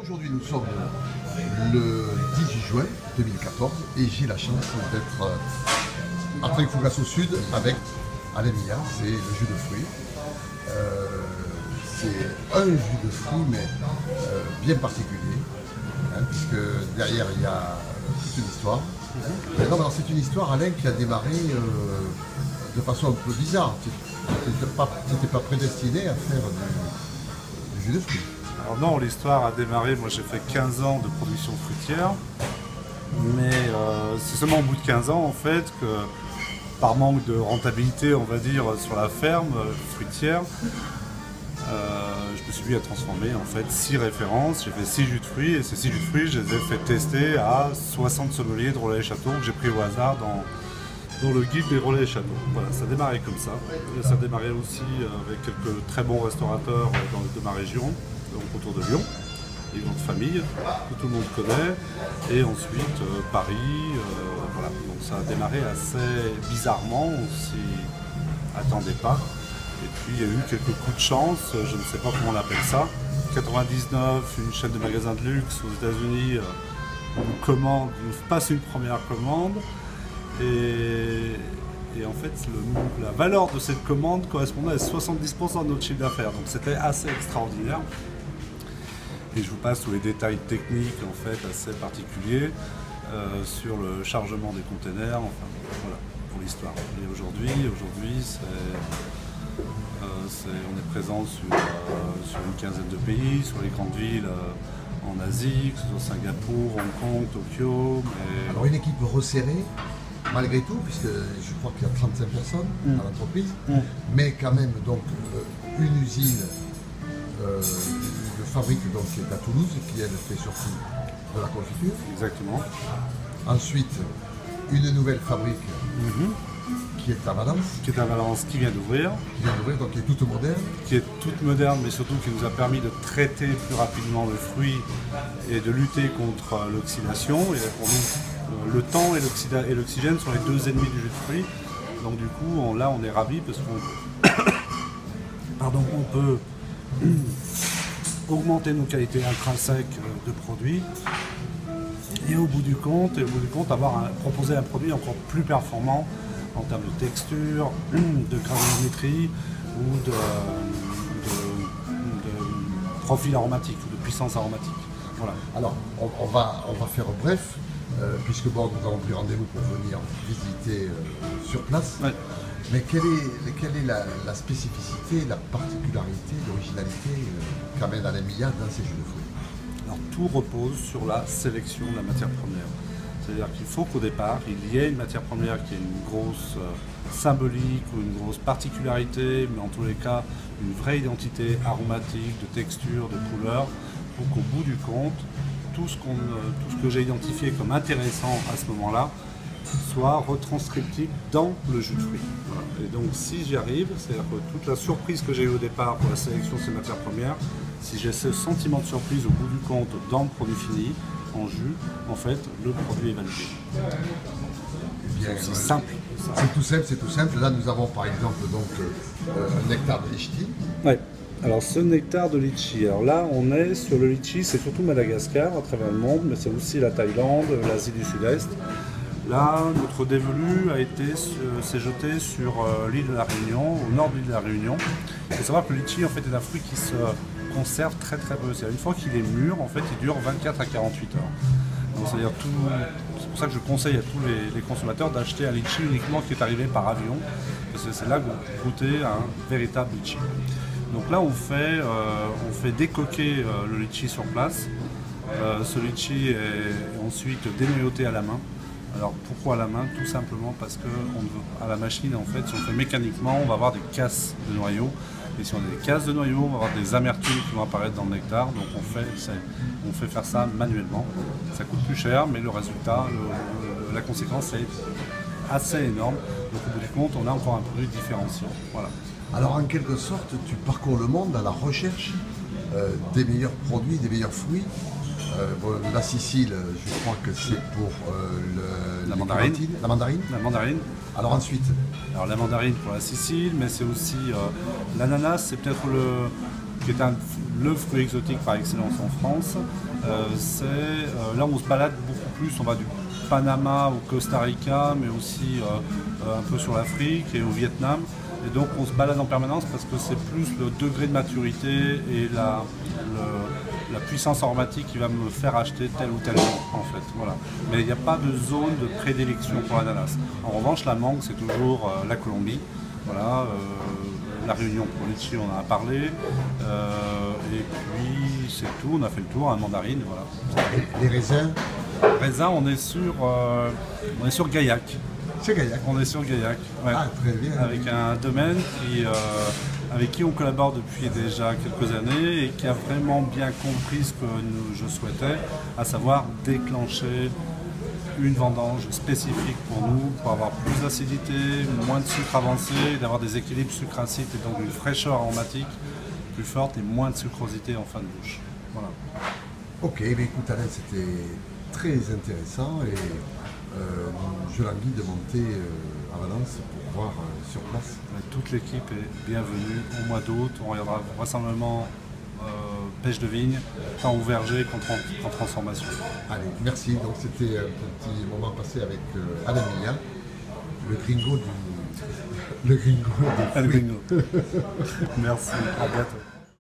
Aujourd'hui, nous sommes le 18 juin 2014 et j'ai la chance d'être à Trinfougas au sud avec Alain Millard, c'est le jus de fruits. C'est un jus de fruits mais bien particulier, hein, puisque derrière il y a toute une histoire. C'est une histoire, Alain, qui a démarré de façon un peu bizarre. Tu n'étais pas prédestiné à faire du jus de fruits. Alors non, l'histoire a démarré, moi j'ai fait 15 ans de production fruitière, mais c'est seulement au bout de 15 ans en fait que, par manque de rentabilité on va dire sur la ferme fruitière, je me suis mis à transformer en fait 6 références, j'ai fait 6 jus de fruits et ces 6 jus de fruits je les ai fait tester à 60 sommeliers de relais et châteaux que j'ai pris au hasard dans le guide des relais et châteaux. Voilà, ça a démarré comme ça. Et ça a démarré aussi avec quelques très bons restaurateurs de ma région, donc autour de Lyon, des grandes familles que tout le monde connaît, et ensuite Paris, voilà. Donc ça a démarré assez bizarrement, on s'y attendait pas. Et puis il y a eu quelques coups de chance, je ne sais pas comment on appelle ça. 99, une chaîne de magasins de luxe aux États-Unis nous passe une première commande. Et en fait, la valeur de cette commande correspondait à 70% de notre chiffre d'affaires. Donc c'était assez extraordinaire. Et je vous passe tous les détails techniques en fait assez particuliers sur le chargement des containers. Enfin voilà pour l'histoire. Et aujourd'hui, on est présent sur une quinzaine de pays, sur les grandes villes en Asie, que ce soit Singapour, Hong Kong, Tokyo. Alors une équipe resserrée. Malgré tout, puisque je crois qu'il y a 35 personnes dans l'entreprise, mais quand même donc une usine de fabrique donc, qui est à Toulouse, qui elle fait surtout de la confiture. Exactement. Ensuite, une nouvelle fabrique qui est à Valence. Qui est à Valence, qui vient d'ouvrir. Donc qui est toute moderne. Qui est toute moderne, mais surtout qui nous a permis de traiter plus rapidement le fruit et de lutter contre l'oxydation. Et pour nous, le temps et l'oxygène sont les deux ennemis du jus de fruits. Donc du coup, on est ravis parce qu'on peut augmenter nos qualités intrinsèques de produits et au bout du compte, proposer un produit encore plus performant en termes de texture, de granulométrie ou de profil aromatique ou de puissance aromatique. Voilà. Alors, on va faire bref. Puisque bon, nous avons pris rendez-vous pour venir visiter sur place. Ouais. Mais quelle est la spécificité, la particularité, l'originalité qu'amène Alain Millard dans ces jus de fruits? Alors tout repose sur la sélection de la matière première. C'est-à-dire qu'il faut qu'au départ, il y ait une matière première qui ait une grosse symbolique ou une grosse particularité, mais en tous les cas, une vraie identité aromatique, de texture, de couleur, pour qu'au bout du compte, tout ce que j'ai identifié comme intéressant à ce moment-là soit retranscriptible dans le jus de fruits. Voilà. Et donc si j'y arrive, c'est-à-dire que toute la surprise que j'ai eue au départ pour la sélection de ces matières premières, si j'ai ce sentiment de surprise au bout du compte dans le produit fini, en jus, en fait, le produit est validé. C'est simple. C'est tout simple. Là, nous avons par exemple donc, un nectar de litchi. Ouais. Alors ce nectar de litchi, alors là on est sur le litchi, c'est surtout Madagascar à travers le monde, mais c'est aussi la Thaïlande, l'Asie du Sud-Est. Là, notre dévolu s'est jeté sur l'île de la Réunion, au nord de l'île de la Réunion. Il faut savoir que le litchi en fait est un fruit qui se conserve très très peu. C'est-à-dire une fois qu'il est mûr, en fait, il dure 24 à 48 heures. Donc c'est-à-dire c'est pour ça que je conseille à tous les consommateurs d'acheter un litchi uniquement qui est arrivé par avion, parce que c'est là que vous goûtez un véritable litchi. Donc là, on fait décoquer le litchi sur place. Ce litchi est ensuite dénoyauté à la main. Alors pourquoi à la main? Tout simplement parce qu'à la machine, en fait, si on fait mécaniquement, on va avoir des casses de noyaux. Et si on a des casses de noyaux, on va avoir des amertumes qui vont apparaître dans le nectar. Donc on fait faire ça manuellement. Ça coûte plus cher, mais le résultat, la conséquence est assez énorme. Donc au bout du compte, on a encore un produit différenciant. Voilà. Alors en quelque sorte, tu parcours le monde à la recherche des meilleurs produits, des meilleurs fruits. La Sicile, je crois que c'est pour la mandarine. La mandarine. Alors ensuite? Alors la mandarine pour la Sicile, mais c'est aussi l'ananas, c'est peut-être qui est le fruit exotique par excellence en France. Là on se balade beaucoup plus, on va du Panama au Costa Rica, mais aussi un peu sur l'Afrique et au Vietnam. Et donc on se balade en permanence parce que c'est plus le degré de maturité et la puissance aromatique qui va me faire acheter tel ou tel vin en fait. Voilà. Mais il n'y a pas de zone de prédilection pour l'ananas. En revanche, la mangue, c'est toujours la Colombie. Voilà, la Réunion pour litchi, on en a parlé. Et puis c'est tout, on a fait le tour, un mandarine. Voilà. Les raisins? Raisin, on est sur Gaillac. C'est Gaillac. On est sur Gaillac. Ouais. Ah, très bien. Avec un domaine avec qui on collabore depuis déjà quelques années et qui a vraiment bien compris ce que je souhaitais, à savoir déclencher une vendange spécifique pour nous, pour avoir plus d'acidité, moins de sucre avancé, d'avoir des équilibres sucre-acide et donc une fraîcheur aromatique plus forte et moins de sucrosité en fin de bouche. Voilà. Ok, mais écoute Alain, c'était très intéressant et je languis de monter à Valence pour voir sur place. Toute l'équipe est bienvenue au mois d'août. On regardera vraisemblablement pêche de vigne, tant au verger qu'en transformation. Allez, merci. Donc c'était un petit moment passé avec Alain Millat, le gringo du... Le gringo. Merci, à bientôt.